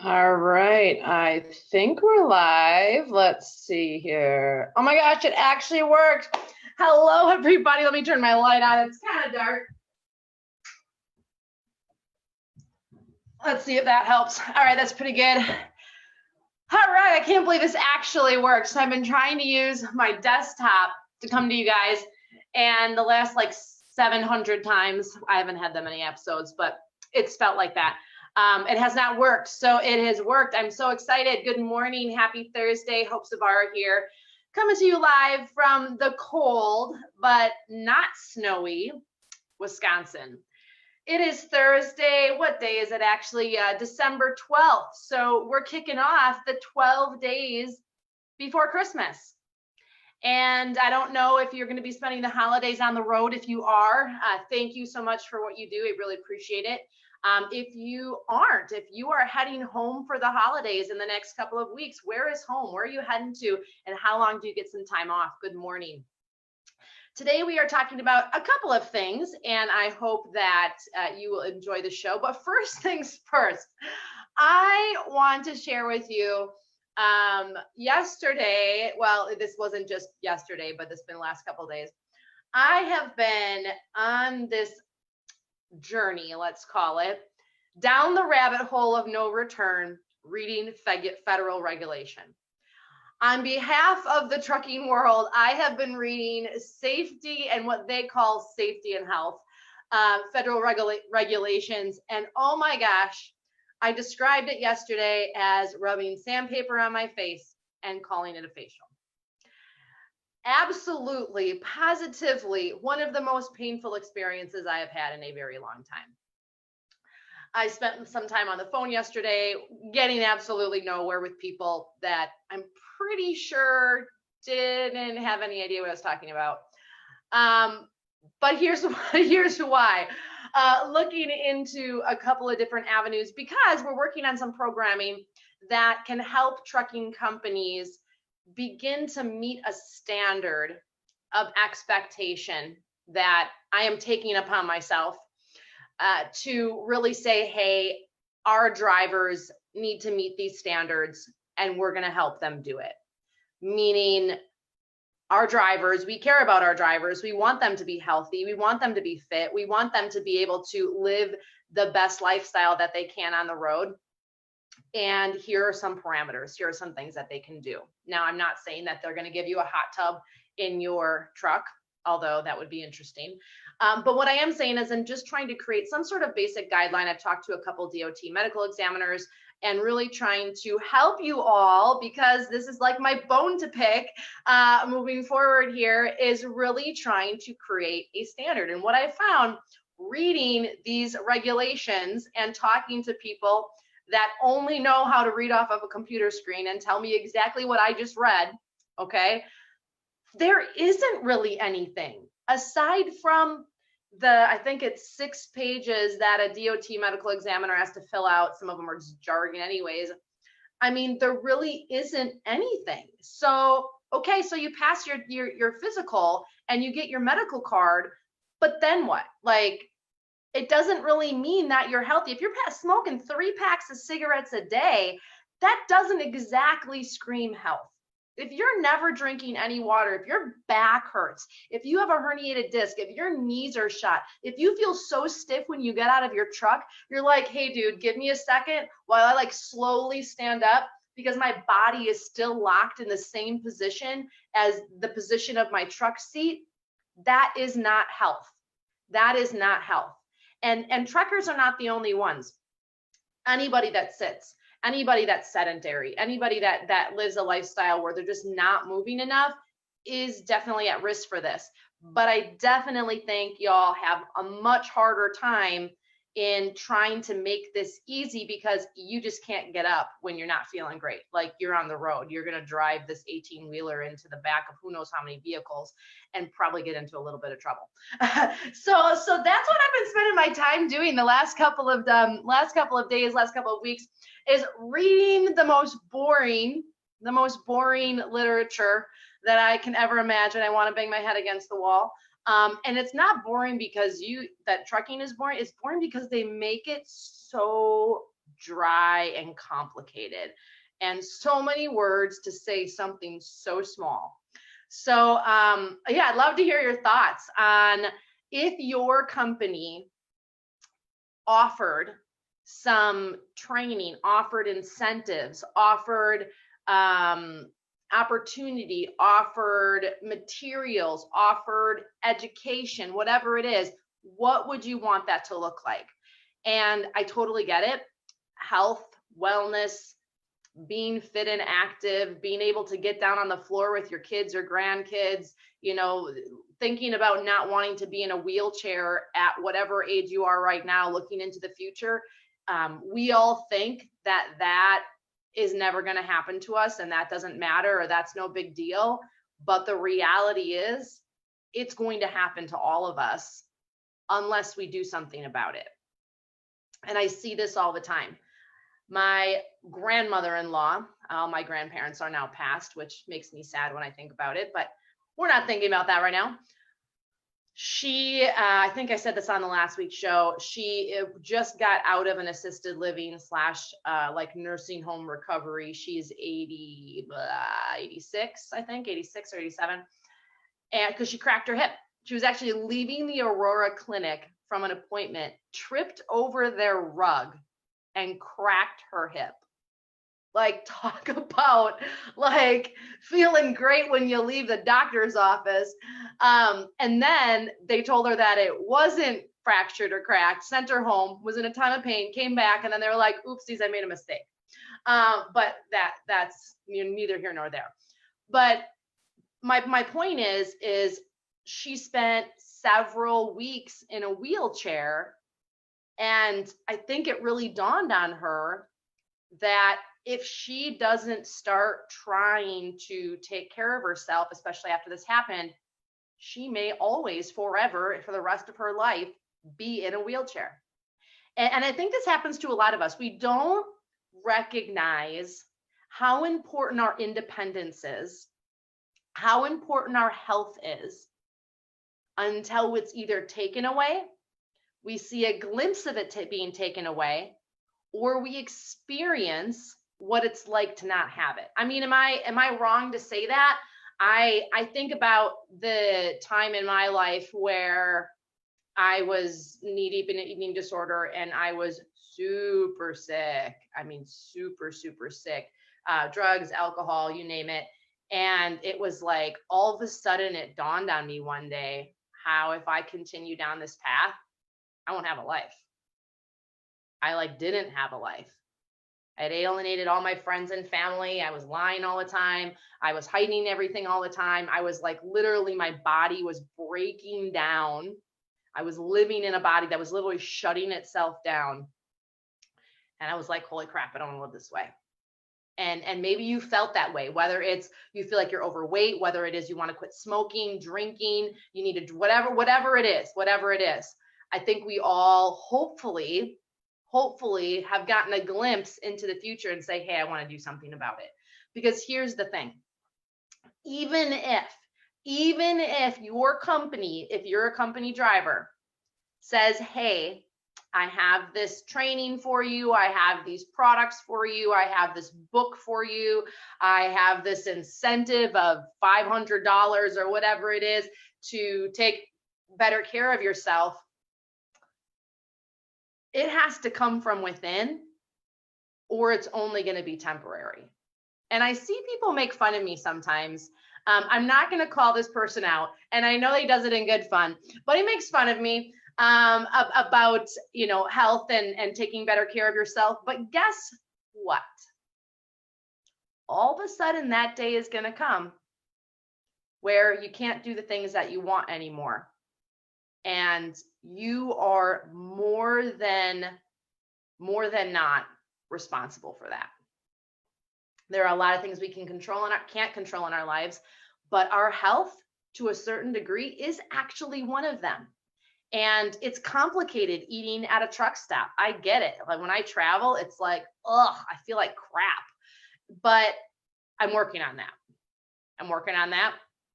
All right, I think we're live. Let's see here. Oh my gosh, it actually worked. Hello, everybody. Let me turn my light on. It's kind of dark. Let's see if that helps. All right, that's pretty good. All right, I can't believe this actually works. I've been trying to use my desktop to come to you guys, and the last like 700 times, I haven't had that many episodes, but it's felt like that. It has not worked, so it has worked. I'm so excited. Good morning, happy Thursday. Hope Zvara here, coming to you live from the cold but not snowy Wisconsin. It is Thursday. What day is it actually? December 12th. So we're kicking off the 12 days before Christmas. And I don't know if you're going to be spending the holidays on the road. If you are, thank you so much for what you do. I really appreciate it. If you aren't, if you are heading home for the holidays in the next couple of weeks, where is home? Where are you heading to? And how long do you get some time off? Good morning. Today we are talking about a couple of things, and I hope that you will enjoy the show. But first things first, I want to share with you yesterday, well, this wasn't just yesterday, but it's been the last couple of days. I have been on this journey, let's call it, down the rabbit hole of no return, reading federal regulation. On behalf of the trucking world, I have been reading safety and what they call safety and health, federal regulations. And oh my gosh, I described it yesterday as rubbing sandpaper on my face and calling it a facial. Absolutely, positively, one of the most painful experiences I have had in a very long time. I spent some time on the phone yesterday getting absolutely nowhere with people that I'm pretty sure didn't have any idea what I was talking about. But here's why. Looking into a couple of different avenues, because we're working on some programming that can help trucking companies begin to meet a standard of expectation that I am taking upon myself. To really say, hey, our drivers need to meet these standards and we're going to help them do it. Meaning our drivers, we care about our drivers. We want them to be healthy. We want them to be fit. We want them to be able to live the best lifestyle that they can on the road. And here are some parameters. Here are some things that they can do. Now, I'm not saying that they're going to give you a hot tub in your truck, although that would be interesting. But what I am saying is I'm just trying to create some sort of basic guideline. I've talked to a couple DOT medical examiners and really trying to help you all, because this is like my bone to pick moving forward here, is really trying to create a standard. And what I found reading these regulations and talking to people that only know how to read off of a computer screen and tell me exactly what I just read, okay, there isn't really anything aside from I think it's 6 pages that a DOT medical examiner has to fill out. Some of them are just jargon anyways. I mean, there really isn't anything. So, okay, so you pass your physical and you get your medical card, but then what? Like, it doesn't really mean that you're healthy. If you're smoking 3 packs of cigarettes a day, that doesn't exactly scream health. If you're never drinking any water, if your back hurts, if you have a herniated disc, if your knees are shot, if you feel so stiff when you get out of your truck, you're like, hey dude, give me a second while I like slowly stand up, because my body is still locked in the same position as the position of my truck seat. That is not health. That is not health. And truckers are not the only ones. Anybody that sits, anybody that's sedentary, anybody that lives a lifestyle where they're just not moving enough is definitely at risk for this. But I definitely think y'all have a much harder time in trying to make this easy, because you just can't get up when you're not feeling great. Like, you're on the road, you're going to drive this 18-wheeler into the back of who knows how many vehicles and probably get into a little bit of trouble. So that's what I've been spending my time doing the last couple of days, last couple of weeks, is reading the most boring literature that I can ever imagine. I want to bang my head against the wall. And it's not boring because that trucking is boring. It's boring because they make it so dry and complicated, and so many words to say something so small. So yeah, I'd love to hear your thoughts on if your company offered some training, offered incentives, offered opportunity, offered materials, offered education, whatever it is, what would you want that to look like? And I totally get it. Health, wellness, being fit and active, being able to get down on the floor with your kids or grandkids, you know, thinking about not wanting to be in a wheelchair at whatever age you are right now, looking into the future. We all think that that is never going to happen to us and that doesn't matter or that's no big deal. But the reality is it's going to happen to all of us unless we do something about it. And I see this all the time. My grandmother-in-law, all my grandparents are now passed, which makes me sad when I think about it, but we're not thinking about that right now. She, I think I said this on the last week's show, she just got out of an assisted living / like nursing home recovery. She's 86, I think, 86 or 87. And because she cracked her hip. She was actually leaving the Aurora clinic from an appointment, tripped over their rug and cracked her hip. Like, talk about like feeling great when you leave the doctor's office. And then they told her that it wasn't fractured or cracked, sent her home, was in a ton of pain, came back, and then they were like, oopsies, I made a mistake. But that's neither here nor there. But my point is she spent several weeks in a wheelchair. And I think it really dawned on her that if she doesn't start trying to take care of herself, especially after this happened, she may always, forever, for the rest of her life, be in a wheelchair. And I think this happens to a lot of us. We don't recognize how important our independence is, how important our health is, until it's either taken away, we see a glimpse of it being taken away, or we experience what it's like to not have it. I mean, am I wrong to say that? I think about the time in my life where I was knee deep in an eating disorder and I was super sick. I mean, super, super sick. Drugs, alcohol, you name it. And it was like, all of a sudden it dawned on me one day how if I continue down this path, I won't have a life. I didn't have a life. I had alienated all my friends and family. I was lying all the time. I was hiding everything all the time. I was literally, my body was breaking down. I was living in a body that was literally shutting itself down. And I was like, holy crap, I don't want to live this way. And maybe you felt that way, whether it's you feel like you're overweight, whether it is you want to quit smoking, drinking, you need to, whatever it is. I think we all hopefully have gotten a glimpse into the future and say, hey, I want to do something about it. Because here's the thing, even if your company, if you're a company driver, says, hey, I have this training for you, I have these products for you, I have this book for you, I have this incentive of $500 or whatever it is to take better care of yourself, it has to come from within, or it's only going to be temporary. And I see people make fun of me sometimes. I'm not going to call this person out, and I know he does it in good fun, but he makes fun of me about, health and taking better care of yourself. But guess what? All of a sudden that day is going to come where you can't do the things that you want anymore. And you are more than not responsible for that. There are a lot of things we can control and can't control in our lives, but our health to a certain degree is actually one of them. And it's complicated eating at a truck stop. I get it. Like when I travel, it's like, ugh, I feel like crap. But I'm working on that.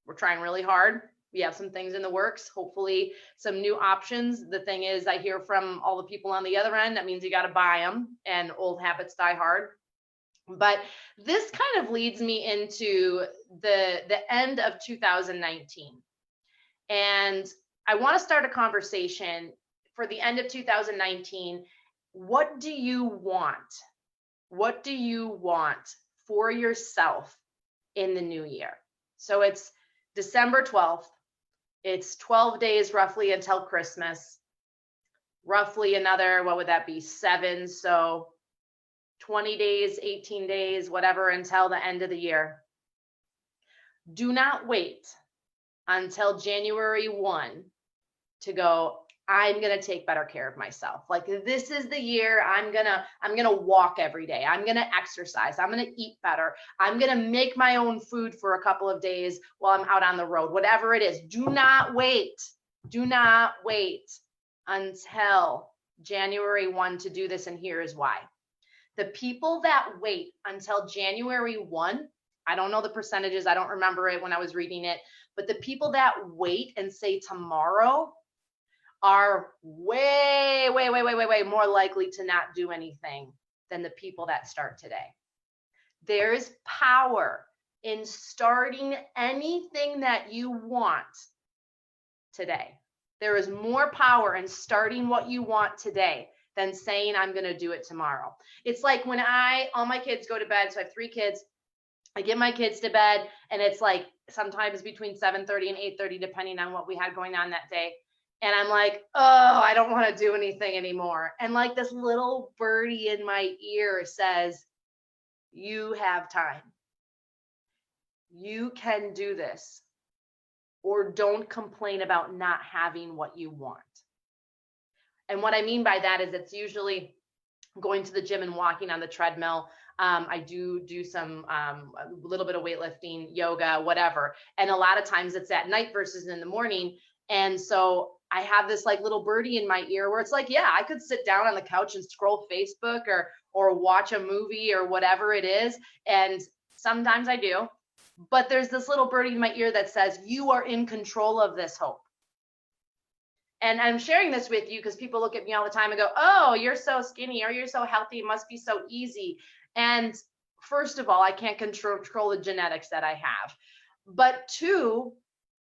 We're trying really hard. We have some things in the works, hopefully some new options. The thing is, I hear from all the people on the other end, that means you got to buy them, and old habits die hard. But this kind of leads me into the end of 2019. And I want to start a conversation for the end of 2019. What do you want? What do you want for yourself in the new year? So it's December 12th. It's 12 days roughly until Christmas. Roughly another, what would that be? 7. So 20 days, 18 days, whatever, until the end of the year. Do not wait until January 1 to go, I'm going to take better care of myself. Like, this is the year I'm going to walk every day. I'm going to exercise. I'm going to eat better. I'm going to make my own food for a couple of days while I'm out on the road, whatever it is. Do not wait. Do not wait until January 1 to do this. And here is why. The people that wait until January 1, I don't know the percentages. I don't remember it when I was reading it, but the people that wait and say tomorrow are way more likely to not do anything than the people that start today. There's power in starting anything that you want today. There is more power in starting what you want today than saying I'm going to do it tomorrow. It's like when all my kids go to bed, so I have 3 kids. I get my kids to bed, and it's like sometimes between 7:30 and 8:30, depending on what we had going on that day. And I'm like, oh, I don't want to do anything anymore. And like this little birdie in my ear says, you have time. You can do this. Or don't complain about not having what you want. And what I mean by that is it's usually going to the gym and walking on the treadmill. I do some a little bit of weightlifting, yoga, whatever. And a lot of times it's at night versus in the morning. And so I have this like little birdie in my ear where it's like, yeah, I could sit down on the couch and scroll Facebook or watch a movie or whatever it is. And sometimes I do. But there's this little birdie in my ear that says, you are in control of this, Hope. And I'm sharing this with you because people look at me all the time and go, oh, you're so skinny, or you're so healthy, it must be so easy. And first of all, I can't control the genetics that I have. But 2,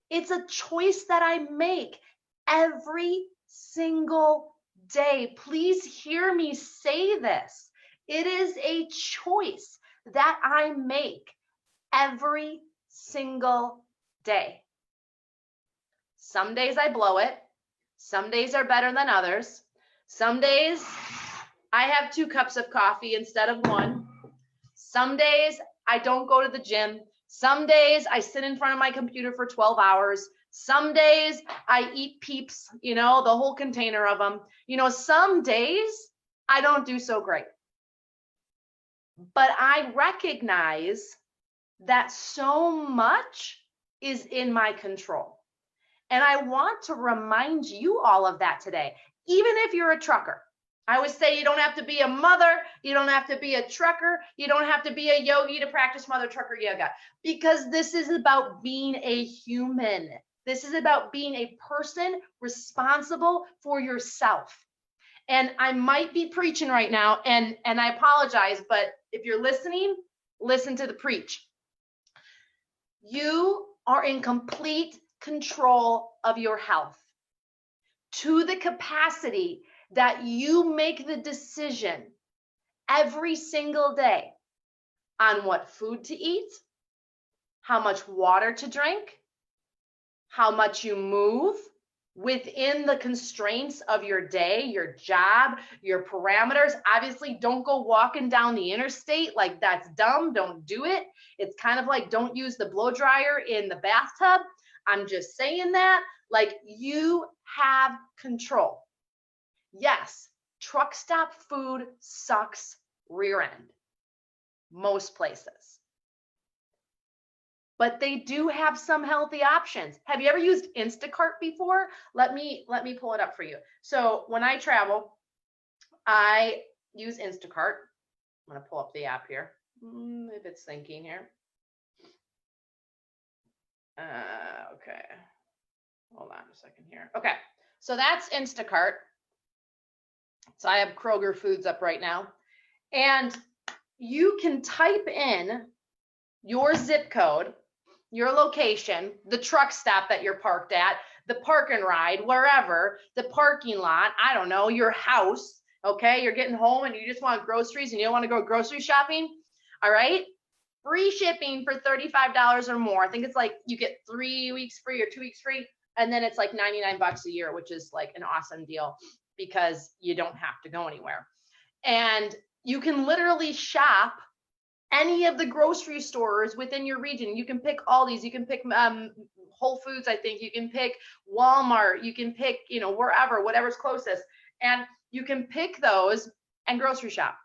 it's a choice that I make every single day. Please hear me say this. It is a choice that I make every single day. Some days I blow it. Some days are better than others. Some days I have 2 cups of coffee instead of 1. Some days I don't go to the gym. Some days I sit in front of my computer for 12 hours. Some days I eat Peeps, the whole container of them. Some days I don't do so great. But I recognize that so much is in my control. And I want to remind you all of that today, even if you're a trucker. I always say you don't have to be a mother, you don't have to be a trucker, you don't have to be a yogi to practice mother trucker yoga, because this is about being a human. This is about being a person responsible for yourself. And I might be preaching right now, and I apologize, but if you're listening, listen to the preach. You are in complete control of your health to the capacity that you make the decision every single day on what food to eat, how much water to drink, how much you move within the constraints of your day, your job, your parameters. Obviously, don't go walking down the interstate. Like, that's dumb. Don't do it. It's kind of like don't use the blow dryer in the bathtub. I'm just saying that. Like, you have control. Yes, truck stop food sucks rear end most places. But they do have some healthy options. Have you ever used Instacart before? Let me pull it up for you. So when I travel, I use Instacart. I'm going to pull up the app here. If it's thinking here. Okay. Hold on a second here. Okay, so that's Instacart. So I have Kroger Foods up right now. And you can type in your zip code, your location, the truck stop that you're parked at, the park and ride, wherever, the parking lot, I don't know, your house, okay? You're getting home and you just want groceries and you don't want to go grocery shopping, all right? Free shipping for $35 or more. I think it's like you get 3 weeks free or 2 weeks free, and then it's like 99 bucks a year, which is like an awesome deal because you don't have to go anywhere. And you can literally shop any of the grocery stores within your region. You can pick Aldi's, you can pick Whole Foods, I think, you can pick Walmart, you can pick, wherever, whatever's closest. And you can pick those and grocery shop.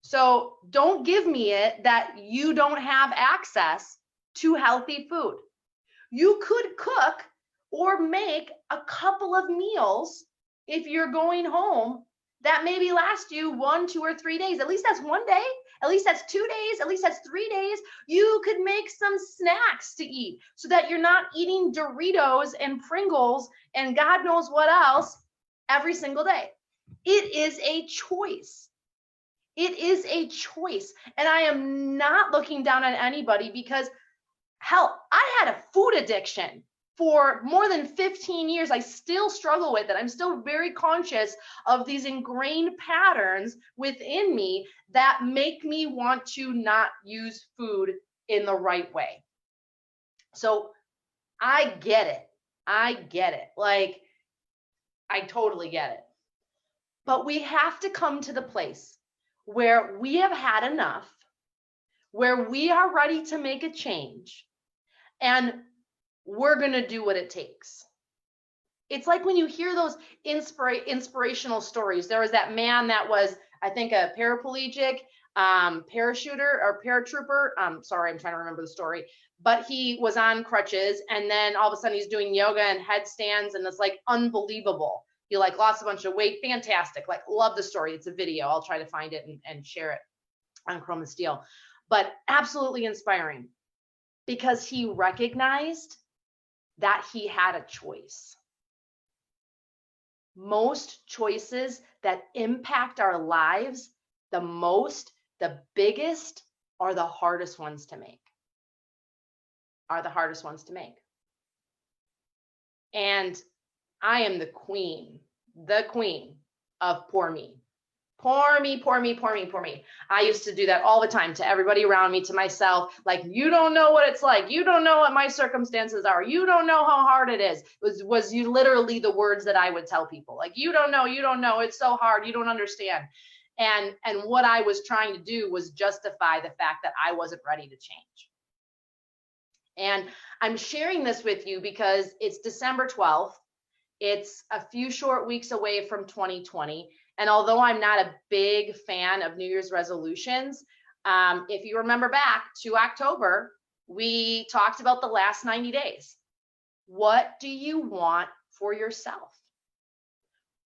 So don't give me it that you don't have access to healthy food. You could cook or make a couple of meals if you're going home that maybe last you 1, 2, or 3 days. At least that's 1 day. At least that's 2 days. At least that's 3 days. You could make some snacks to eat so that you're not eating Doritos and Pringles and God knows what else every single day. It is a choice. It is a choice. And I am not looking down on anybody because, hell, I had a food addiction for more than 15 years. I still struggle with it. I'm still very conscious of these ingrained patterns within me that make me want to not use food in the right way. So I get it. I get it. Like, I totally get it. But we have to come to the place where we have had enough, where we are ready to make a change, and we're going to do what it takes. It's like when you hear those inspirational stories. There was that man that was, I think, a paraplegic parachuter or paratrooper. Sorry, I'm trying to remember the story. But he was on crutches, and then all of a sudden he's doing yoga and headstands, and it's like unbelievable. He like lost a bunch of weight. Fantastic. Like, love the story. It's a video. I'll try to find it and share it on Chrome and Steel. But absolutely inspiring because he recognized that he had a choice. Most choices that impact our lives the most, the biggest, are the hardest ones to make. And I am the queen of poor me. Poor me, poor me, poor me, poor me. I used to do that all the time to everybody around me, to myself. Like, you don't know what it's like. You don't know what my circumstances are. You don't know how hard it is. Was you literally the words that I would tell people. Like, you don't know. It's so hard. You don't understand. And what I was trying to do was justify the fact that I wasn't ready to change. And I'm sharing this with you because it's December 12th. It's a few short weeks away from 2020. And although I'm not a big fan of New Year's resolutions, if you remember back to October, we talked about the last 90 days. What do you want for yourself?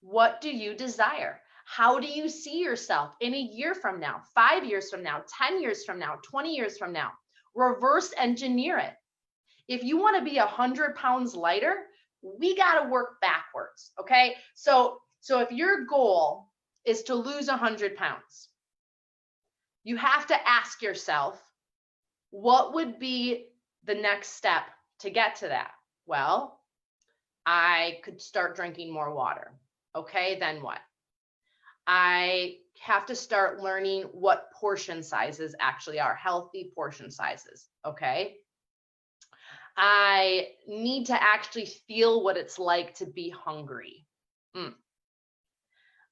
What do you desire? How do you see yourself in a year from now, 5 years from now, 10 years from now, 20 years from now? Reverse engineer it. If you want to be 100 pounds lighter, we got to work backwards, okay? So if your goal is to lose 100 pounds, you have to ask yourself, what would be the next step to get to that? Well, I could start drinking more water. Okay, then what? I have to start learning what portion sizes actually are, healthy portion sizes, okay? I need to actually feel what it's like to be hungry.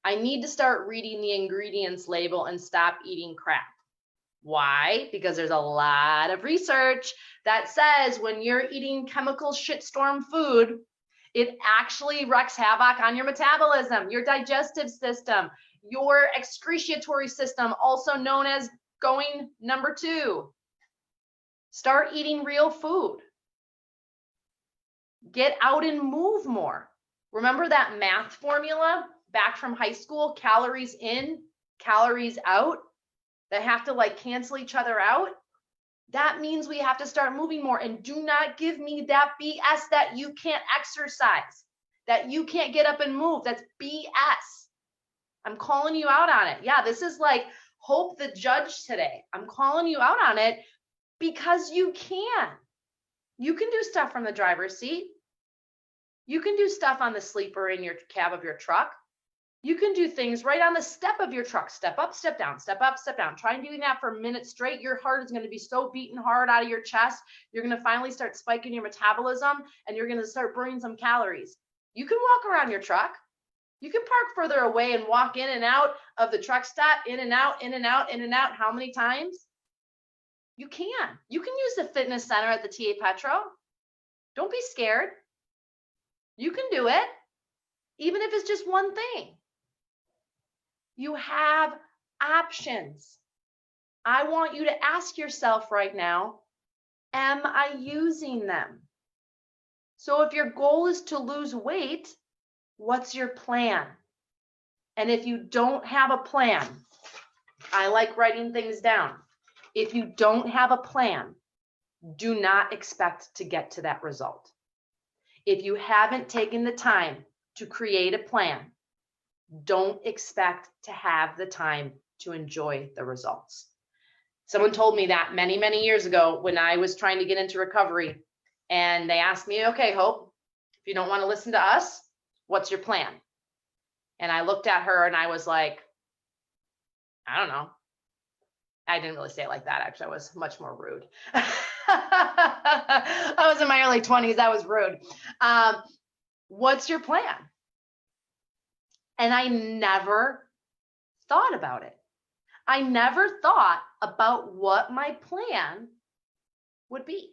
I need to start reading the ingredients label and stop eating crap. Why? Because there's a lot of research that says when you're eating chemical shitstorm food, it actually wreaks havoc on your metabolism, your digestive system, your excretory system, also known as going number 2. Start eating real food. Get out and move more. Remember that math formula back from high school, calories in, calories out, that have to like cancel each other out? That means we have to start moving more. And do not give me that BS that you can't exercise, that you can't get up and move. That's BS. I'm calling you out on it. Yeah, this is like Hope the judge today. I'm calling you out on it because you can. You can do stuff from the driver's seat. You can do stuff on the sleeper in your cab of your truck. You can do things right on the step of your truck. Step up, step down, step up, step down. Try doing that for a minute straight. Your heart is going to be so beating hard out of your chest. You're going to finally start spiking your metabolism and you're going to start burning some calories. You can walk around your truck. You can park further away and walk in and out of the truck stop, in and out, in and out, in and out. How many times? You can. You can use the fitness center at the TA Petro. Don't be scared. You can do it, even if it's just one thing. You have options. I want you to ask yourself right now, am I using them? So if your goal is to lose weight, what's your plan? And if you don't have a plan, I like writing things down. If you don't have a plan, do not expect to get to that result. If you haven't taken the time to create a plan, don't expect to have the time to enjoy the results. Someone told me that many, many years ago when I was trying to get into recovery, and they asked me, okay, Hope, if you don't want to listen to us, what's your plan? And I looked at her and I was like, I don't know. I didn't really say it like that. Actually, I was much more rude. I was in my early 20s. That was rude. What's your plan? And I never thought about it. I never thought about what my plan would be.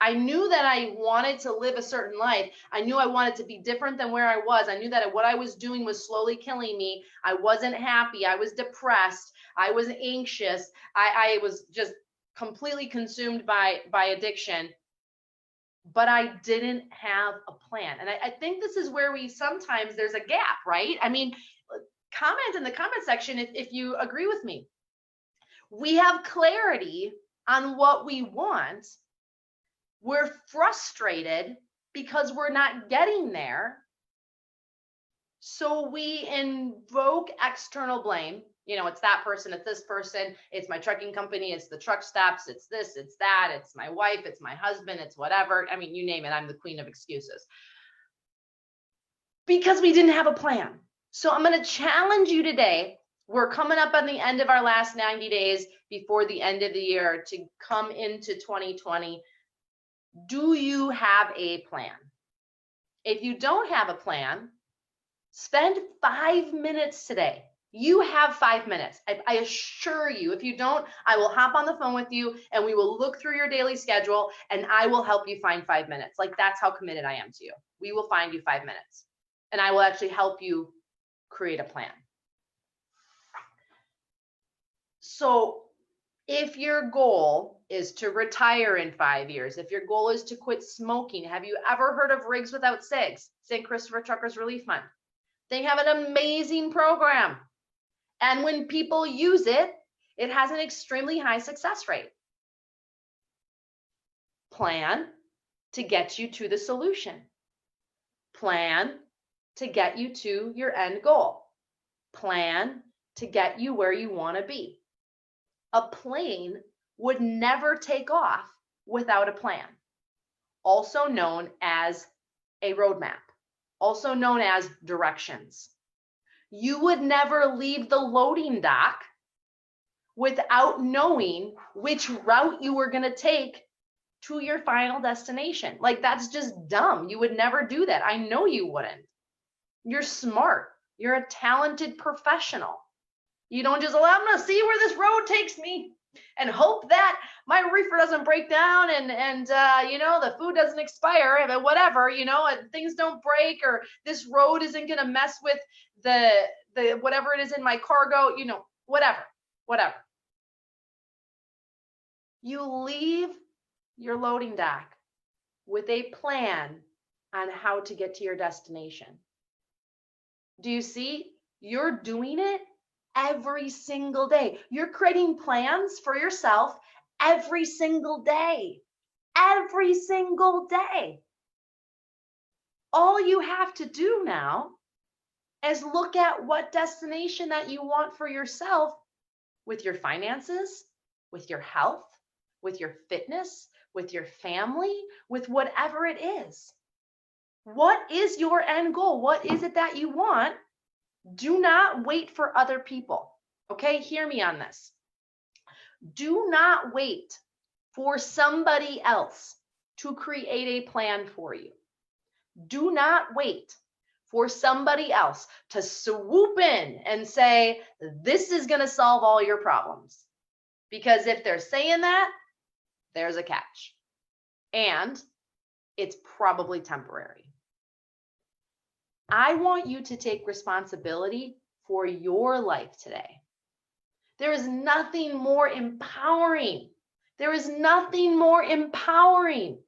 I knew that I wanted to live a certain life. I knew I wanted to be different than where I was. I knew that what I was doing was slowly killing me. I wasn't happy. I was depressed. I was anxious. I was just completely consumed by addiction. But I didn't have a plan. And I think this is where sometimes there's a gap, right? I mean, comment in the comment section if you agree with me. We have clarity on what we want. We're frustrated because we're not getting there. So we invoke external blame. You know, it's that person, it's this person, it's my trucking company, it's the truck stops, it's this, it's that, it's my wife, it's my husband, it's whatever. I mean, you name it, I'm the queen of excuses. Because we didn't have a plan. So I'm going to challenge you today. We're coming up on the end of our last 90 days before the end of the year to come into 2020. Do you have a plan? If you don't have a plan, spend 5 minutes today. You have 5 minutes. I assure you, if you don't, I will hop on the phone with you and we will look through your daily schedule and I will help you find 5 minutes. Like, that's how committed I am to you. We will find you 5 minutes and I will actually help you create a plan. So if your goal is to retire in 5 years, if your goal is to quit smoking, have you ever heard of Rigs Without Cigs, St. Christopher Truckers Relief Fund? They have an amazing program. And when people use it, it has an extremely high success rate. Plan to get you to the solution. Plan to get you to your end goal. Plan to get you where you want to be. A plane would never take off without a plan, also known as a roadmap, also known as directions. You would never leave the loading dock without knowing which route you were going to take to your final destination. Like, that's just dumb. You would never do that. I know you wouldn't. You're smart. You're a talented professional. You don't just, I'm going to see where this road takes me and hope that my reefer doesn't break down and you know, the food doesn't expire and whatever, you know, and things don't break, or this road isn't going to mess with the whatever it is in my cargo, you know, whatever. You leave your loading dock with a plan on how to get to your destination. Do you see? You're doing it every single day. You're creating plans for yourself every single day. Every single day. All you have to do now is look at what destination that you want for yourself with your finances, with your health, with your fitness, with your family, with whatever it is. What is your end goal? What is it that you want? Do not wait for other people. Okay, hear me on this. Do not wait for somebody else to create a plan for you. Do not wait for somebody else to swoop in and say, this is going to solve all your problems. Because if they're saying that, there's a catch. And it's probably temporary. I want you to take responsibility for your life today. There is nothing more empowering. There is nothing more empowering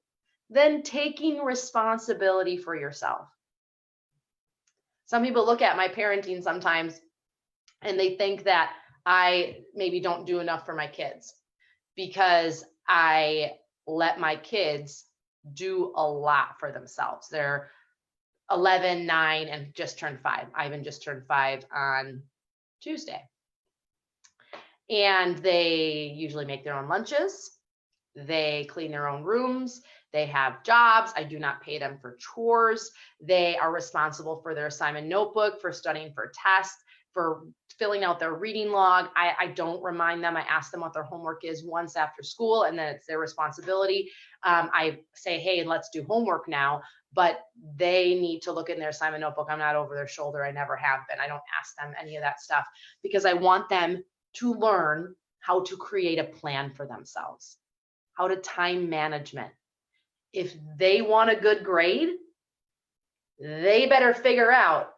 than taking responsibility for yourself. Some people look at my parenting sometimes and they think that I maybe don't do enough for my kids because I let my kids do a lot for themselves. They're 11, 9, and just turned 5. Ivan just turned 5 on Tuesday. And they usually make their own lunches. They clean their own rooms. They have jobs. I do not pay them for chores. They are responsible for their assignment notebook, for studying for tests, for filling out their reading log. I don't remind them. I ask them what their homework is once after school, and then it's their responsibility. I say, hey, let's do homework now, but they need to look in their assignment notebook. I'm not over their shoulder. I never have been. I don't ask them any of that stuff because I want them to learn how to create a plan for themselves, how to time management. If they want a good grade, they better figure out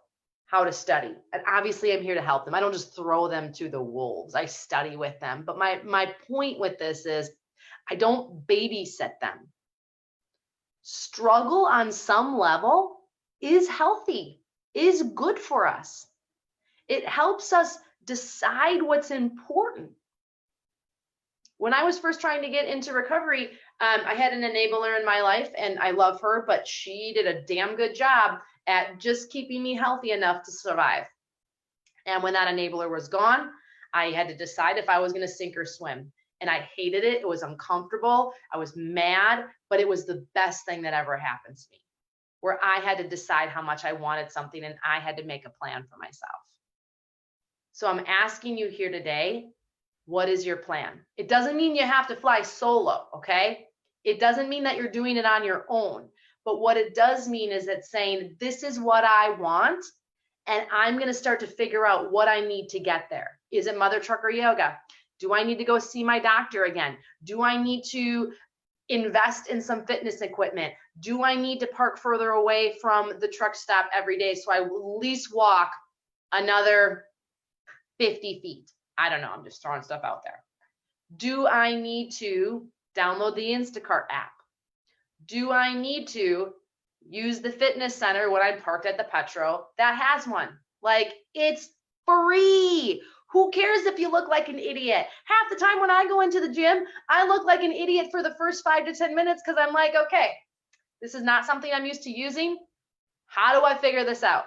how to study. And obviously I'm here to help them. I don't just throw them to the wolves. I study with them. But my point with this is I don't babysit them. Struggle on some level is healthy, is good for us. It helps us decide what's important. When I was first trying to get into recovery, I had an enabler in my life, and I love her, but she did a damn good job at just keeping me healthy enough to survive. And when that enabler was gone, I had to decide if I was going to sink or swim. And I hated it. It was uncomfortable. I was mad, but it was the best thing that ever happened to me, where I had to decide how much I wanted something and I had to make a plan for myself. So I'm asking you here today, what is your plan? It doesn't mean you have to fly solo, okay? It doesn't mean that you're doing it on your own. But what it does mean is that saying, this is what I want, and I'm going to start to figure out what I need to get there. Is it mother trucker yoga? Do I need to go see my doctor again? Do I need to invest in some fitness equipment? Do I need to park further away from the truck stop every day so I will at least walk another 50 feet? I don't know. I'm just throwing stuff out there. Do I need to download the Instacart app? Do I need to use the fitness center when I'm parked at the Petro that has one? Like, it's free. Who cares if you look like an idiot? Half the time when I go into the gym, I look like an idiot for the first 5 to 10 minutes because I'm like, okay, this is not something I'm used to using. How do I figure this out?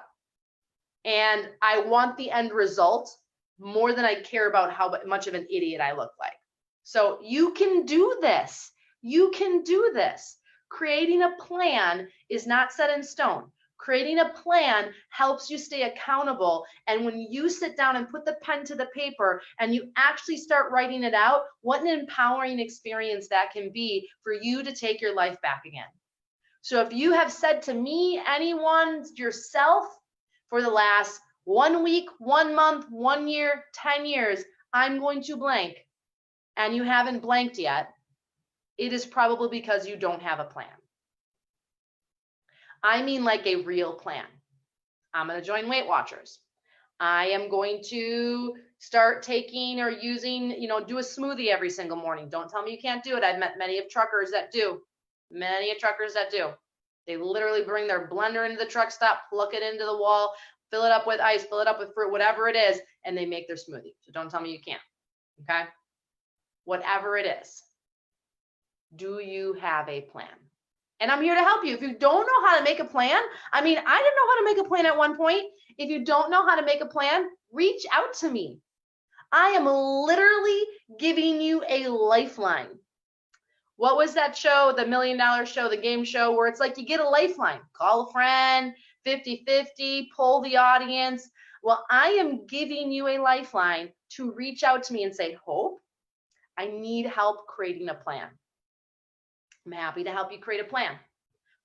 And I want the end result more than I care about how much of an idiot I look like. So you can do this. You can do this. Creating a plan is not set in stone. Creating a plan helps you stay accountable. And when you sit down and put the pen to the paper and you actually start writing it out, what an empowering experience that can be for you to take your life back again. So if you have said to me, anyone, yourself, for the last 1 week, 1 month, 1 year, 10 years, I'm going to blank, and you haven't blanked yet, it is probably because you don't have a plan. I mean like a real plan. I'm going to join Weight Watchers. I am going to start taking or using, do a smoothie every single morning. Don't tell me you can't do it. I've met many of truckers that do. They literally bring their blender into the truck stop, plug it into the wall, fill it up with ice, fill it up with fruit, whatever it is, and they make their smoothie. So don't tell me you can't, okay? Whatever it is. Do you have a plan? And I'm here to help you. If you don't know how to make a plan, I mean, I didn't know how to make a plan at one point. If you don't know how to make a plan, reach out to me. I am literally giving you a lifeline. What was that show, the $1 Million Show, the game show, where it's like you get a lifeline, call a friend, 50-50, poll the audience. Well, I am giving you a lifeline to reach out to me and say, Hope, I need help creating a plan. I'm happy to help you create a plan.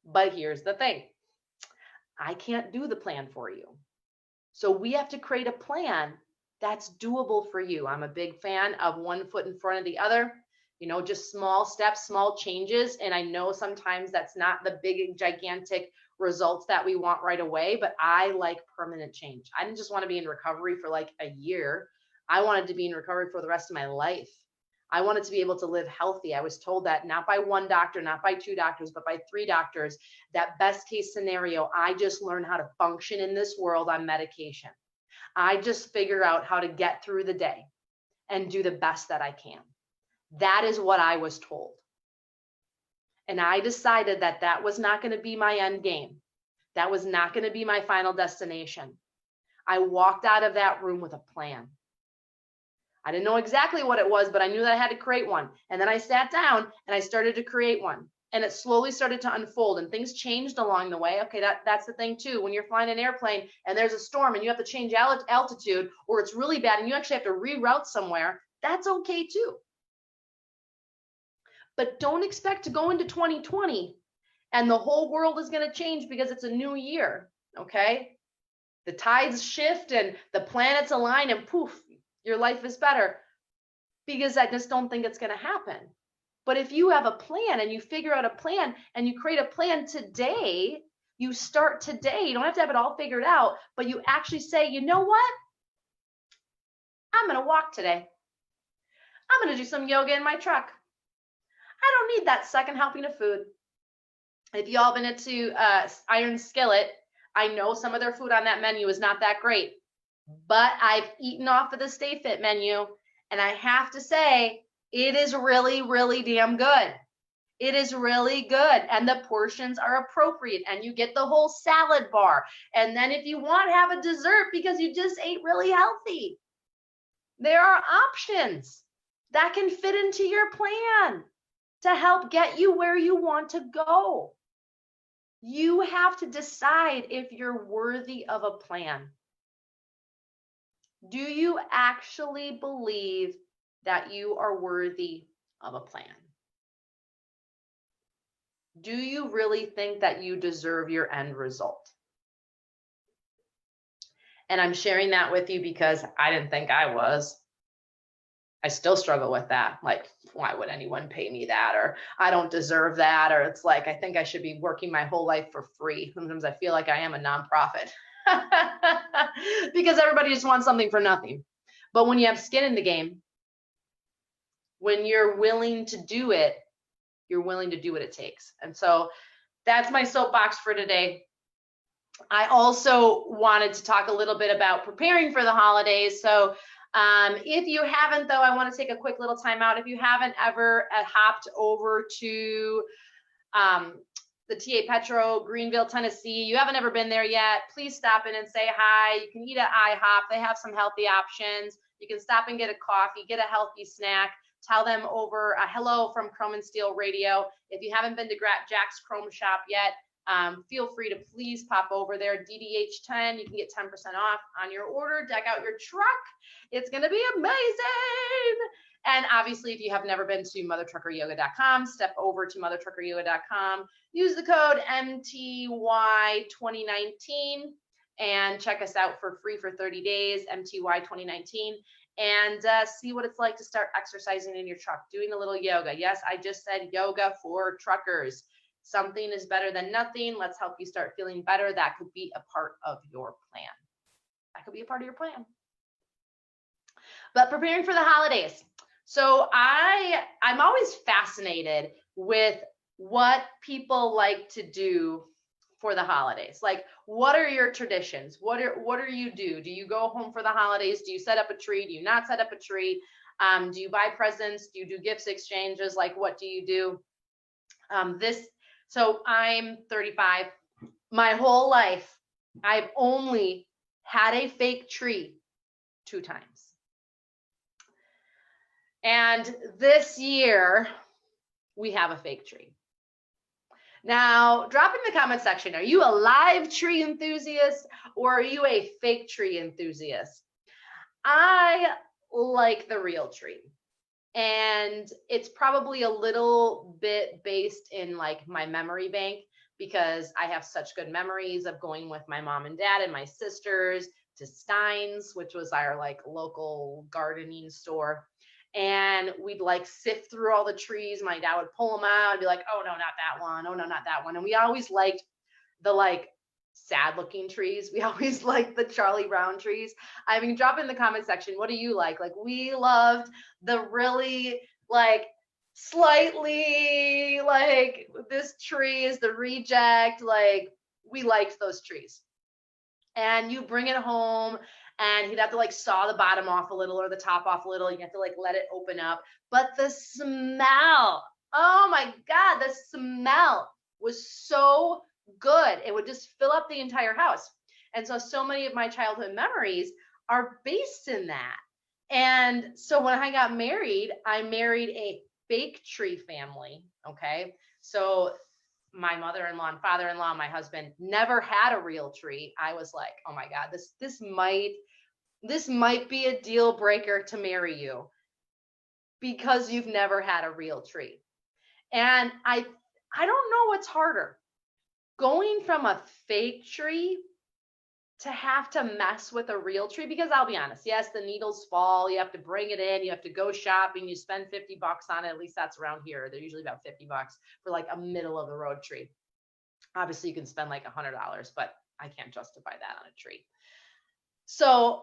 But here's the thing. I can't do the plan for you. So we have to create a plan that's doable for you. I'm a big fan of one foot in front of the other, just small steps, small changes. And I know sometimes that's not the big, gigantic results that we want right away, but I like permanent change. I didn't just want to be in recovery for like a year. I wanted to be in recovery for the rest of my life. I wanted to be able to live healthy. I was told that not by one doctor, not by two doctors, but by 3 doctors, that best case scenario, I just learned how to function in this world on medication. I just figure out how to get through the day and do the best that I can. That is what I was told. And I decided that that was not going to be my end game. That was not going to be my final destination. I walked out of that room with a plan. I didn't know exactly what it was, but I knew that I had to create one. And then I sat down and I started to create one. And it slowly started to unfold and things changed along the way. Okay, that's the thing too. When you're flying an airplane and there's a storm and you have to change altitude, or it's really bad and you actually have to reroute somewhere, that's okay too. But don't expect to go into 2020 and the whole world is going to change because it's a new year, okay? The tides shift and the planets align and poof, your life is better, because I just don't think it's going to happen. But if you have a plan and you figure out a plan and you create a plan today, you start today, you don't have to have it all figured out, but you actually say, you know what? I'm going to walk today. I'm going to do some yoga in my truck. I don't need that second helping of food. If y'all been into Iron Skillet, I know some of their food on that menu is not that great, but I've eaten off of the Stay Fit menu, and I have to say, it is really, really damn good. It is really good, and the portions are appropriate, and you get the whole salad bar. And then if you want, have a dessert because you just ate really healthy. There are options that can fit into your plan to help get you where you want to go. You have to decide if you're worthy of a plan. Do you actually believe that you are worthy of a plan? Do you really think that you deserve your end result? And I'm sharing that with you because I didn't think I was. I still struggle with that. Like, why would anyone pay me that? Or I don't deserve that. Or it's like, I think I should be working my whole life for free. Sometimes I feel like I am a nonprofit because everybody just wants something for nothing. But when you have skin in the game, when you're willing to do it, you're willing to do what it takes. And so that's my soapbox for today. I also wanted to talk a little bit about preparing for the holidays. So if you haven't, though, I want to take a quick little time out. If you haven't ever hopped over to the TA Petro, Greenville, Tennessee, you haven't ever been there yet, please stop in and say hi. You can eat at IHOP. They have some healthy options. You can stop and get a coffee, get a healthy snack. Tell them over a hello from Chrome and Steel Radio. If you haven't been to Jack's Chrome Shop yet, feel free to please pop over there. DDH10, you can get 10% off on your order. Deck out your truck. It's going to be amazing. And obviously, if you have never been to mothertruckeryoga.com, step over to mothertruckeryoga.com, use the code MTY2019 and check us out for free for 30 days, MTY2019. And see what it's like to start exercising in your truck, doing a little yoga. Yes, I just said yoga for truckers. Something is better than nothing. Let's help you start feeling better. That could be a part of your plan. That could be a part of your plan. But preparing for the holidays. So I'm always fascinated with what people like to do for the holidays. Like, what are your traditions? What do you do? Do you go home for the holidays? Do you set up a tree? Do you not set up a tree? Do you buy presents? Do you do gifts exchanges? Like, what do you do? So I'm 35. My whole life, I've only had a fake tree 2 times. And this year, we have a fake tree. Now, drop in the comment section, are you a live tree enthusiast or are you a fake tree enthusiast? I like the real tree. And it's probably a little bit based in like my memory bank because I have such good memories of going with my mom and dad and my sisters to Stein's, which was our like local gardening store. And we'd like sift through all the trees. My dad would pull them out and be like, oh no, not that one. Oh no, not that one. And we always liked the like sad looking trees. We always liked the Charlie Brown trees. I mean, drop in the comment section. What do you like? Like we loved the really like slightly like this tree is the reject. Like we liked those trees. And you bring it home and he'd have to like saw the bottom off a little or the top off a little. You have to like let it open up. But the smell, oh my God, the smell was so good. It would just fill up the entire house. And so many of my childhood memories are based in that. And so when I got married, I married a fake tree family. Okay. So my mother-in-law and father-in-law, my husband never had a real tree. I was like, oh my God, this might be a deal breaker to marry you because you've never had a real tree. And I don't know what's harder, going from a fake tree to have to mess with a real tree, because I'll be honest, yes, the needles fall, you have to bring it in, you have to go shopping, you spend $50 on it, at least that's around here. They're usually about $50 for like a middle of the road tree. Obviously you can spend like $100, but I can't justify that on a tree. So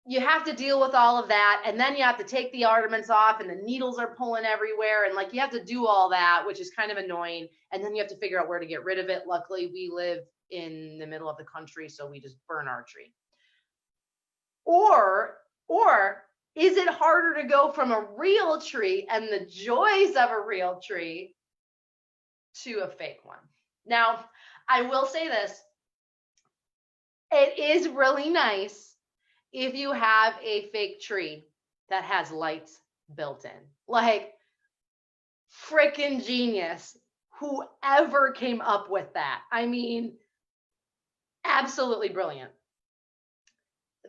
you have to deal with all of that, and then you have to take the ornaments off and the needles are pulling everywhere, and like you have to do all that, which is kind of annoying, and then you have to figure out where to get rid of it. Luckily we live in the middle of the country, so we just burn our tree. Or is it harder to go from a real tree and the joys of a real tree to a fake one? Now, I will say this, it is really nice if you have a fake tree that has lights built in. Like, freaking genius. Whoever came up with that. I mean, absolutely brilliant.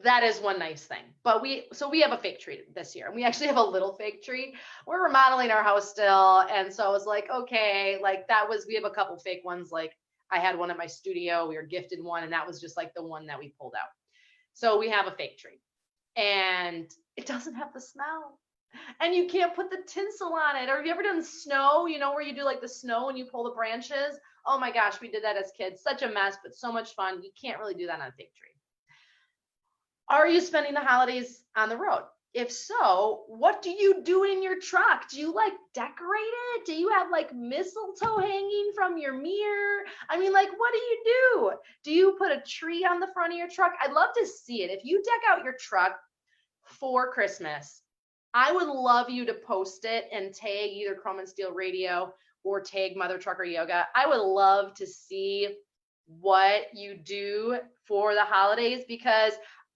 That is one nice thing. But we have a fake tree this year, and we actually have a little fake tree. We're remodeling our house still, and so I was like, okay, like we have a couple fake ones. Like I had one at my studio, we were gifted one, and that was just like the one that we pulled out. So we have a fake tree, and it doesn't have the smell, and you can't put the tinsel on it. Or have you ever done snow, where you do like the snow and you pull the branches? Oh my gosh, we did that as kids. Such a mess, but so much fun. You can't really do that on a fake tree. Are you spending the holidays on the road? If so, what do you do in your truck? Do you like decorate it? Do you have like mistletoe hanging from your mirror? I mean, like, what do you do? Do you put a tree on the front of your truck? I'd love to see it. If you deck out your truck for Christmas, I would love you to post it and tag either Chrome and Steel Radio or tag Mother Trucker Yoga. I would love to see what you do for the holidays, because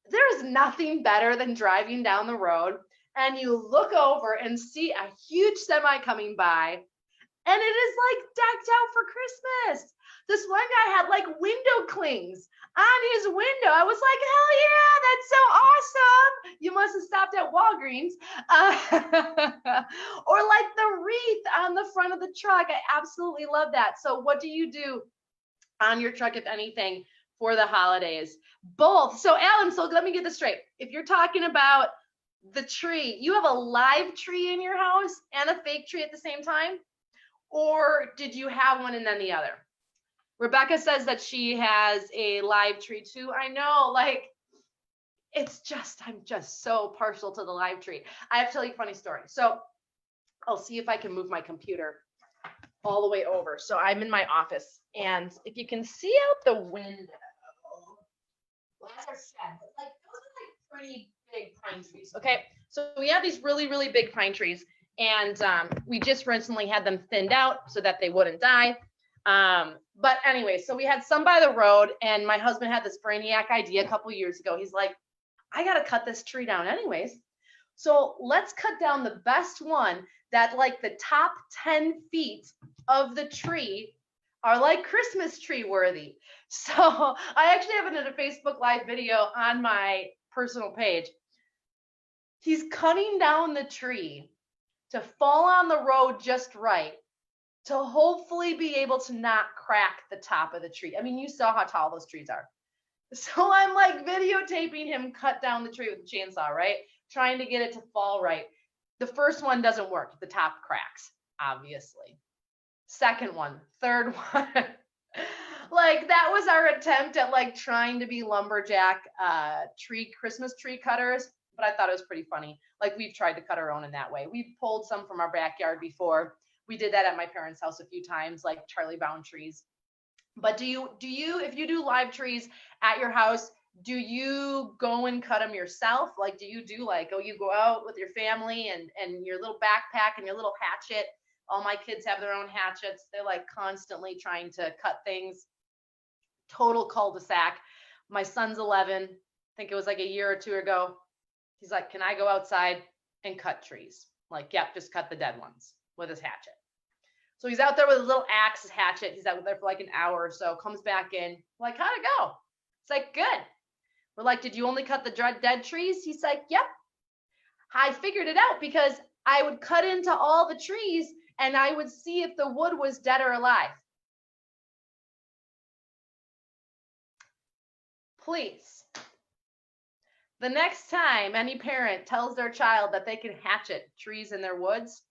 there's nothing better than driving down the road and you look over and see a huge semi coming by, and it is like decked out for Christmas. This one guy had like window clings on his window. I was like, hell yeah, that's so awesome. You must have stopped at Walgreens. Or like the wreath on the front of the truck. I absolutely love that. So what do you do on your truck, if anything, for the holidays? Both. So Alan, so let me get this straight. If you're talking about the tree, you have a live tree in your house and a fake tree at the same time? Or did you have one and then the other? Rebecca says that she has a live tree too. I know, like, I'm just so partial to the live tree. I have to tell you a funny story. So I'll see if I can move my computer all the way over. So I'm in my office, and if you can see out the window, like those are like pretty big pine trees. Okay, so we have these really, really big pine trees, And we just recently had them thinned out so that they wouldn't die. But anyway, so we had some by the road, and my husband had this brainiac idea a couple years ago. He's like, I got to cut this tree down anyways. So let's cut down the best one that like the top 10 feet of the tree are like Christmas tree worthy. So I actually have it in a Facebook Live video on my personal page. He's cutting down the tree to fall on the road just right, to hopefully be able to not crack the top of the tree. I mean, you saw how tall those trees are. So I'm like videotaping him cut down the tree with a chainsaw, right? Trying to get it to fall right. The first one doesn't work. The top cracks, obviously. Second one, third one. Like that was our attempt at like trying to be lumberjack Christmas tree cutters, but I thought it was pretty funny. Like we've tried to cut our own in that way. We've pulled some from our backyard before. We did that at my parents' house a few times, like Charlie Bound trees. But do you, if you do live trees at your house, do you go and cut them yourself? Like, do you do like, oh, you go out with your family and your little backpack and your little hatchet? All my kids have their own hatchets. They're like constantly trying to cut things. Total cul-de-sac. My son's 11. I think it was like a year or two ago. He's like, can I go outside and cut trees? I'm like, yep, just cut the dead ones with his hatchet. So he's out there with a little axe, his hatchet. He's out there for like an hour or so, comes back in. We're like, how'd it go? It's like, good. We're like, did you only cut the dead trees? He's like, yep. I figured it out because I would cut into all the trees and I would see if the wood was dead or alive. Please, the next time any parent tells their child that they can hatchet trees in their woods,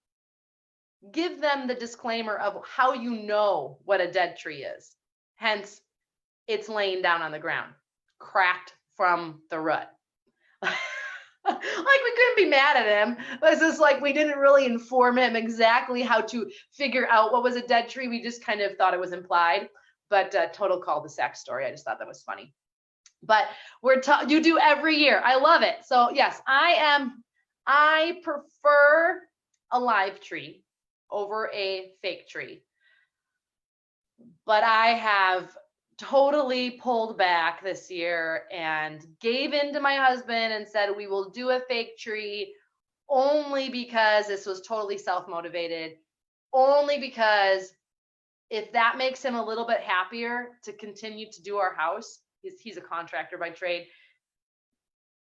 give them the disclaimer of how you know what a dead tree is. Hence, it's laying down on the ground, cracked from the root. Like we couldn't be mad at him. It's just like we didn't really inform him exactly how to figure out what was a dead tree. We just kind of thought it was implied. But total cul-de-sac story. I just thought that was funny. But you do every year. I love it. So yes, I prefer a live tree over a fake tree. But I have totally pulled back this year and gave in to my husband and said we will do a fake tree only because this was totally self-motivated, only because if that makes him a little bit happier to continue to do our house, he's a contractor by trade,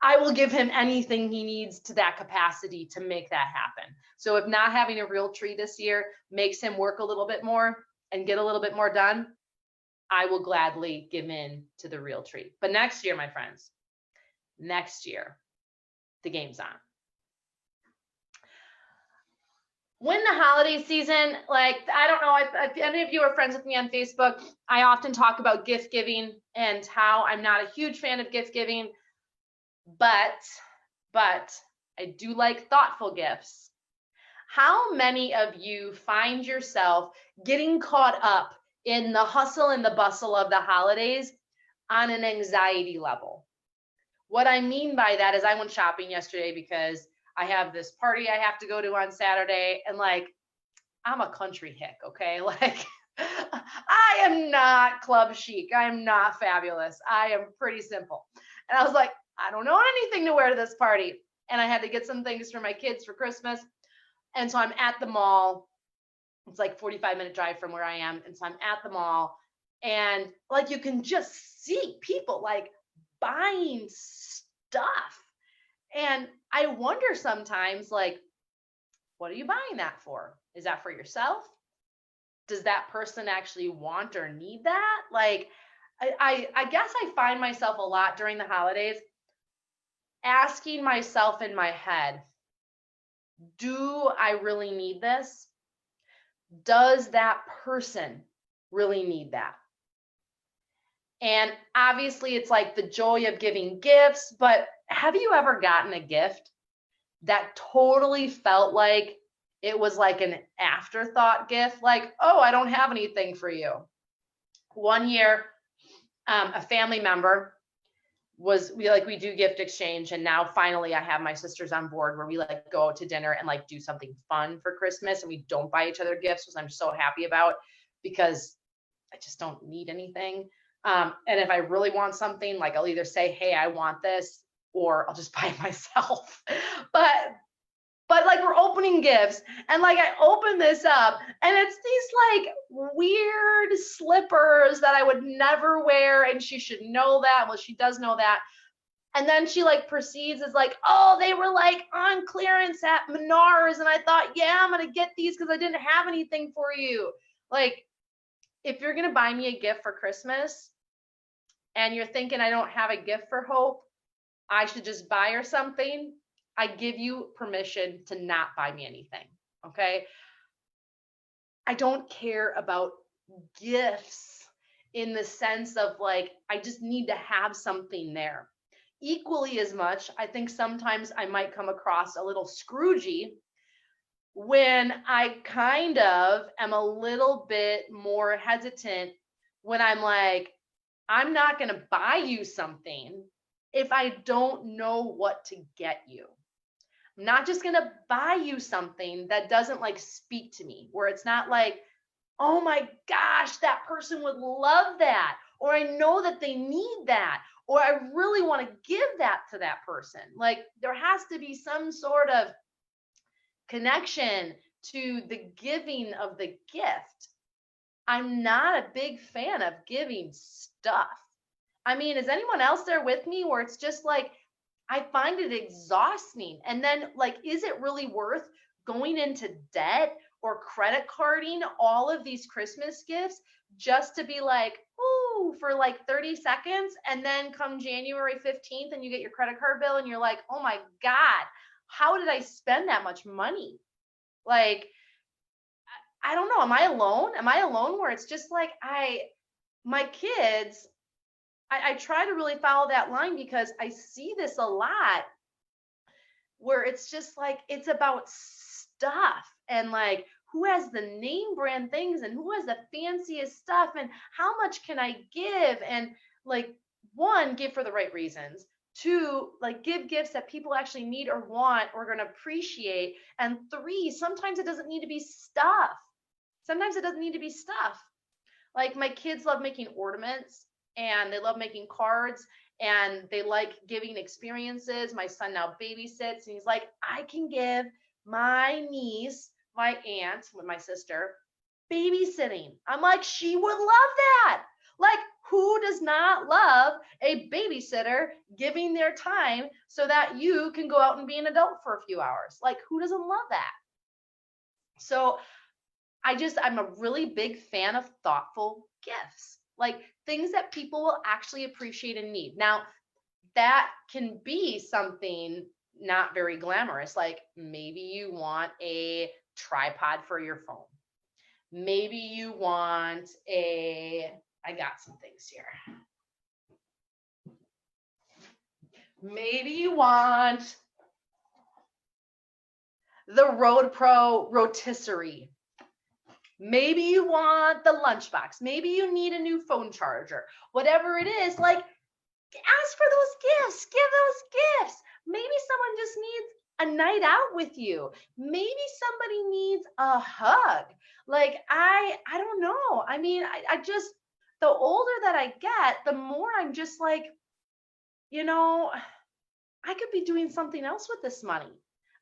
I will give him anything he needs to that capacity to make that happen. So if not having a real tree this year makes him work a little bit more and get a little bit more done, I will gladly give in to the real tree. But next year, my friends, next year, the game's on. When the holiday season, like, I don't know if any of you are friends with me on Facebook, I often talk about gift giving and how I'm not a huge fan of gift giving, but I do like thoughtful gifts. How many of you find yourself getting caught up in the hustle and the bustle of the holidays on an anxiety level? What I mean by that is I went shopping yesterday because I have this party I have to go to on Saturday, and like, I'm a country hick, okay? Like, I am not club chic. I am not fabulous. I am pretty simple. And I was like, I don't know anything to wear to this party. And I had to get some things for my kids for Christmas. And so I'm at the mall. It's like 45-minute drive from where I am. And so I'm at the mall, and like, you can just see people like buying stuff. And I wonder sometimes, like, what are you buying that for? Is that for yourself? Does that person actually want or need that? Like, I guess I find myself a lot during the holidays asking myself in my head, do I really need this? Does that person really need that? And obviously it's like the joy of giving gifts, but have you ever gotten a gift that totally felt like it was like an afterthought gift? Like, oh, I don't have anything for you. One year, a family member we do gift exchange. And now finally I have my sisters on board where we like go out to dinner and like do something fun for Christmas, and we don't buy each other gifts, which I'm so happy about because I just don't need anything. And if I really want something, like I'll either say, hey, I want this, or I'll just buy it myself. but like we're opening gifts, and like I open this up and it's these like weird slippers that I would never wear, and she should know that. Well, she does know that. And then she like proceeds as like, oh, they were like on clearance at Menards, and I thought, yeah, I'm gonna get these because I didn't have anything for you. Like, if you're gonna buy me a gift for Christmas and you're thinking I don't have a gift for Hope, I should just buy her something, I give you permission to not buy me anything, okay? I don't care about gifts in the sense of like, I just need to have something there. Equally as much, I think sometimes I might come across a little Scroogey when I kind of am a little bit more hesitant when I'm like, I'm not going to buy you something if I don't know what to get you. I'm not just going to buy you something that doesn't like speak to me, where it's not like, oh my gosh, that person would love that, or I know that they need that, or I really want to give that to that person. Like, there has to be some sort of connection to the giving of the gift. I'm not a big fan of giving stuff. I mean, is anyone else there with me where it's just like, I find it exhausting? And then like, is it really worth going into debt or credit carding all of these Christmas gifts just to be like, ooh, for like 30 seconds. And then come January 15th and you get your credit card bill and you're like, oh my God, how did I spend that much money? Like, I don't know. Am I alone? Am I alone where it's just like, my kids, I try to really follow that line because I see this a lot where it's just like, it's about stuff and like, who has the name brand things and who has the fanciest stuff and how much can I give? And like, one, give for the right reasons. Two, like give gifts that people actually need or want or going to appreciate. And three, sometimes it doesn't need to be stuff. Sometimes it doesn't need to be stuff. Like my kids love making ornaments and they love making cards and they like giving experiences. My son now babysits and he's like, I can give my niece, my aunt, with my sister, babysitting. I'm like, she would love that. Like, who does not love a babysitter giving their time so that you can go out and be an adult for a few hours? Like, who doesn't love that? So I'm a really big fan of thoughtful gifts, like things that people will actually appreciate and need. Now, that can be something not very glamorous. Like maybe you want a tripod for your phone. Maybe you want I got some things here. Maybe you want the Road Pro rotisserie. Maybe you want the lunchbox. Maybe you need a new phone charger. Whatever it is, like ask for those gifts. Give those gifts. Maybe someone just needs a night out with you. Maybe somebody needs a hug. Like I don't know. I mean, I just, the older that I get, the more I'm just like, I could be doing something else with this money.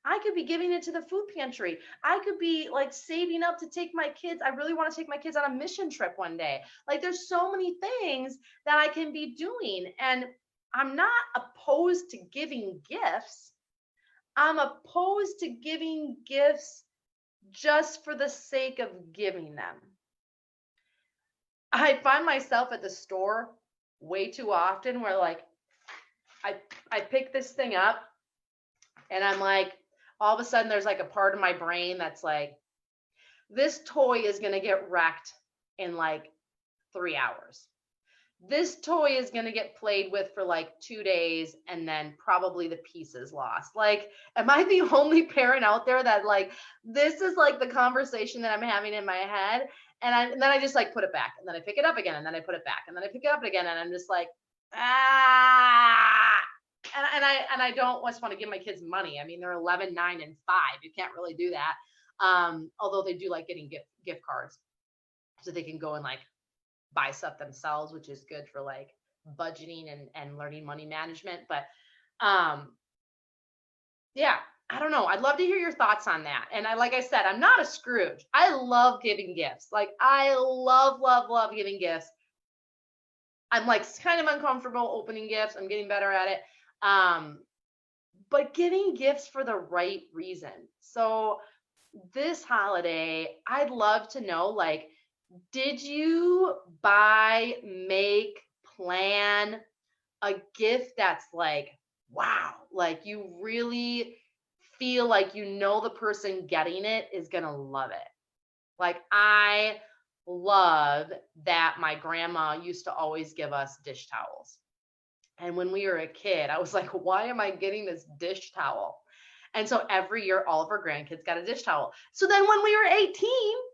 I could be giving it to the food pantry. I could be like saving up to take my kids. I really want to take my kids on a mission trip one day. Like there's so many things that I can be doing. And I'm not opposed to giving gifts. I'm opposed to giving gifts just for the sake of giving them. I find myself at the store way too often where like I pick this thing up and I'm like, all of a sudden there's like a part of my brain that's like, this toy is going to get wrecked in like 3 hours. This toy is going to get played with for like 2 days and then probably the piece is lost. Like, am I the only parent out there that like, this is like the conversation that I'm having in my head? And then I just like put it back and then I pick it up again and then I put it back and then I pick it up again. And I'm just like, ah, and I don't just want to give my kids money. I mean, they're 11, 9, and 5. You can't really do that. Although they do like getting gift cards so they can go and like buy stuff themselves, which is good for like budgeting and learning money management. But yeah, I don't know. I'd love to hear your thoughts on that. And like I said, I'm not a Scrooge. I love giving gifts. Like I love giving gifts. I'm like kind of uncomfortable opening gifts. I'm getting better at it. But giving gifts for the right reason. So this holiday, I'd love to know, like, did you buy, make, plan a gift that's like, wow, like you really feel like you know the person getting it is going to love it? Like, I love that my grandma used to always give us dish towels. And when we were a kid, I was like, why am I getting this dish towel? And so every year, all of our grandkids got a dish towel. So then when we were 18,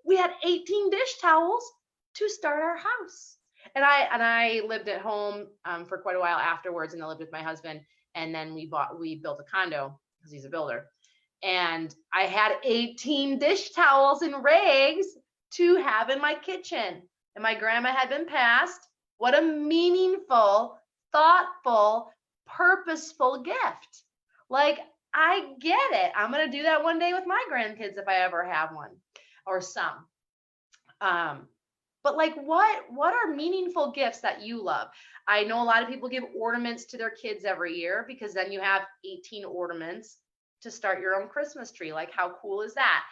we had 18 dish towels to start our house. And I lived at home for quite a while afterwards, and I lived with my husband. And then we built a condo because he's a builder. And I had 18 dish towels and rags to have in my kitchen. And my grandma had been passed. What a meaningful, thoughtful, purposeful gift. Like, I get it. I'm going to do that one day with my grandkids if I ever have one, or some. But like, what are meaningful gifts that you love? I know a lot of people give ornaments to their kids every year because then you have 18 ornaments to start your own Christmas tree. Like, how cool is that?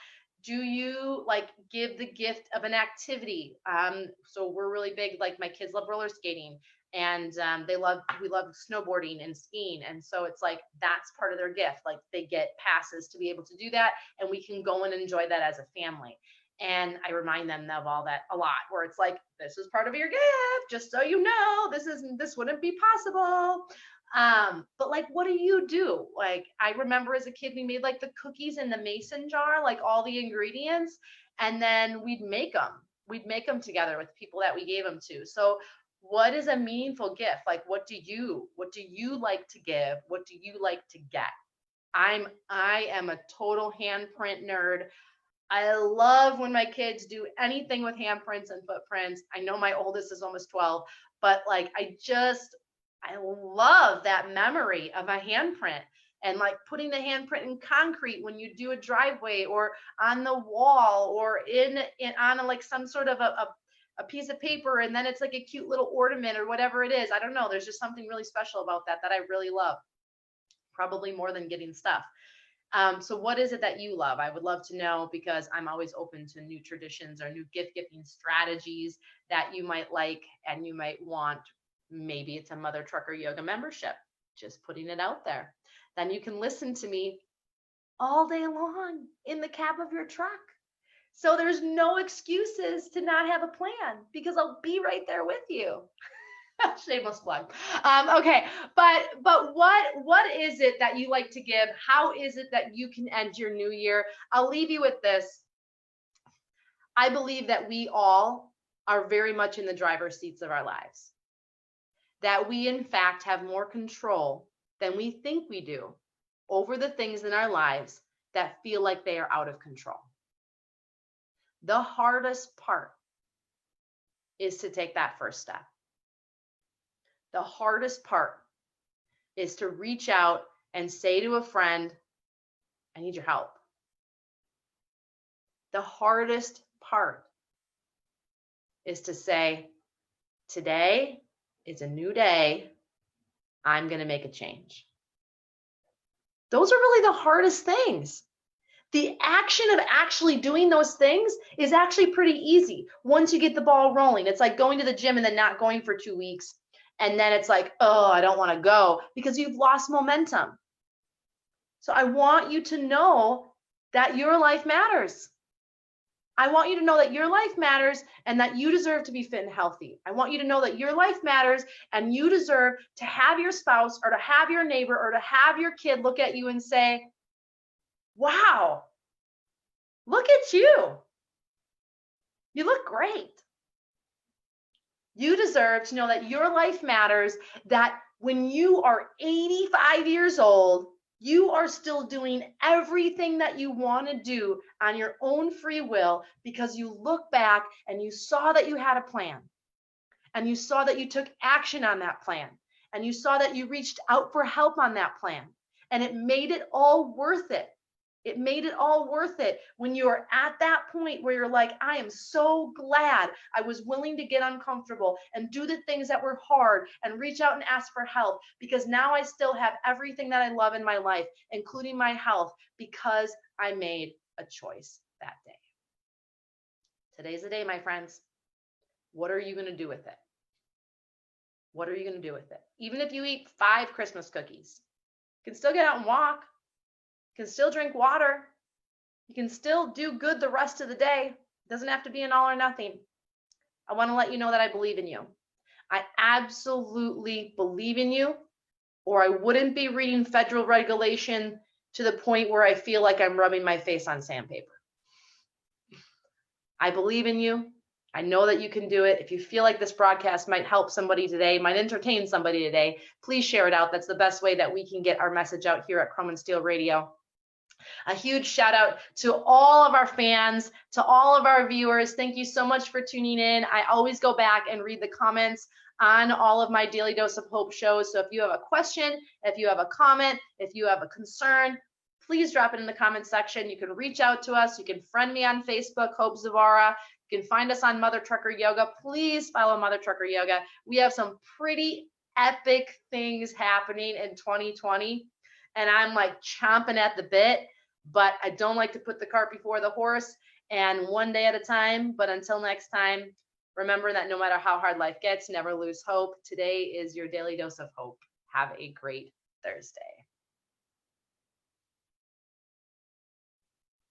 Do you like give the gift of an activity? So we're really big, like my kids love roller skating, and we love snowboarding and skiing. And so it's like, that's part of their gift. Like, they get passes to be able to do that, and we can go and enjoy that as a family. And I remind them of all that a lot, where it's like, this is part of your gift, just so you know, this wouldn't be possible. But like, what do you do? Like, I remember as a kid, we made like the cookies in the mason jar, like all the ingredients, and then we'd make them together with people that we gave them to. So what is a meaningful gift? Like, what do you like to give? What do you like to get? I am a total handprint nerd. I love when my kids do anything with handprints and footprints. I know my oldest is almost 12, but like, I love that memory of a handprint, and like putting the handprint in concrete when you do a driveway or on the wall or on like some sort of a piece of paper, and then it's like a cute little ornament or whatever it is. I don't know. There's just something really special about that I really love, probably more than getting stuff. So what is it that you love? I would love to know, because I'm always open to new traditions or new gift giving strategies that you might like and you might want. Maybe it's a Mother Trucker Yoga membership, just putting it out there. Then you can listen to me all day long in the cab of your truck. So there's no excuses to not have a plan, because I'll be right there with you. Shameless plug. Okay, but what is it that you like to give? How is it that you can end your new year? I'll leave you with this. I believe that we all are very much in the driver's seats of our lives. That we, in fact, have more control than we think we do over the things in our lives that feel like they are out of control. The hardest part is to take that first step. The hardest part is to reach out and say to a friend, I need your help. The hardest part is to say, today is a new day. I'm going to make a change. Those are really the hardest things. The action of actually doing those things is actually pretty easy once you get the ball rolling. It's like going to the gym and then not going for 2 weeks. And then it's like, oh, I don't want to go, because you've lost momentum. So I want you to know that your life matters. I want you to know that your life matters and that you deserve to be fit and healthy. I want you to know that your life matters and you deserve to have your spouse or to have your neighbor or to have your kid look at you and say, wow, look at you. You look great. You deserve to know that your life matters, that when you are 85 years old, you are still doing everything that you want to do on your own free will because you look back and you saw that you had a plan and you saw that you took action on that plan and you saw that you reached out for help on that plan and it made it all worth it. It made it all worth it when you are at that point where you're like, I am so glad I was willing to get uncomfortable and do the things that were hard and reach out and ask for help because now I still have everything that I love in my life, including my health, because I made a choice that day. Today's the day, my friends. What are you going to do with it? What are you going to do with it? Even if you eat 5 Christmas cookies, you can still get out and walk. You can still drink water. You can still do good the rest of the day. It doesn't have to be an all or nothing. I want to let you know that I believe in you. I absolutely believe in you, or I wouldn't be reading federal regulation to the point where I feel like I'm rubbing my face on sandpaper. I believe in you. I know that you can do it. If you feel like this broadcast might help somebody today, might entertain somebody today, please share it out. That's the best way that we can get our message out here at Chrome and Steel Radio. A huge shout out to all of our fans, to all of our viewers. Thank you so much for tuning in. I always go back and read the comments on all of my Daily Dose of Hope shows. So if you have a question, if you have a comment, if you have a concern, please drop it in the comment section. You can reach out to us. You can friend me on Facebook, Hope Zvara. You can find us on Mother Trucker Yoga. Please follow Mother Trucker Yoga. We have some pretty epic things happening in 2020. And I'm like chomping at the bit, but I don't like to put the cart before the horse, and one day at a time. But until next time, remember that no matter how hard life gets, never lose hope. Today is your Daily Dose of Hope. Have a great Thursday.